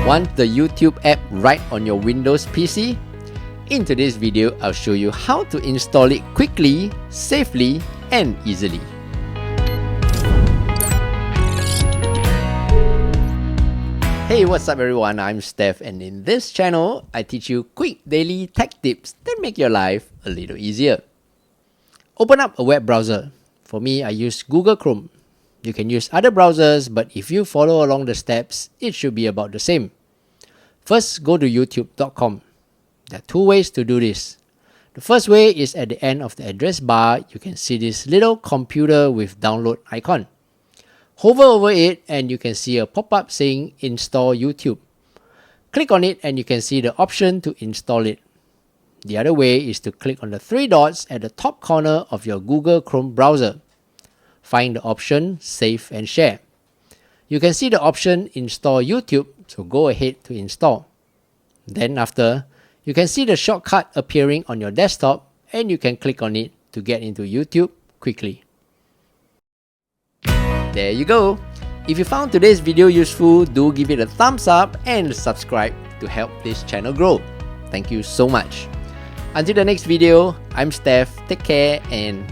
Want the YouTube app right on your Windows PC? In today's video, I'll show you how to install it quickly, safely, and easily. Hey, what's up everyone? I'm Steph, and in this channel, I teach you quick daily tech tips that make your life a little easier. Open up a web browser. For me, I use Google Chrome. You can use other browsers, but if you follow along the steps, it should be about the same. First, go to youtube.com. There are two ways to do this. The first way is at the end of the address bar, you can see this little computer with download icon. Hover over it and you can see a pop-up saying Install YouTube. Click on it and you can see the option to install it. The other way is to click on the three dots at the top corner of your Google Chrome browser. Find the option Save and Share. You can see the option Install YouTube, so go ahead to install. Then after, you can see the shortcut appearing on your desktop and you can click on it to get into YouTube quickly. There you go. If you found today's video useful, do give it a thumbs up and subscribe to help this channel grow. Thank you so much. Until the next video, I'm Steph. Take care and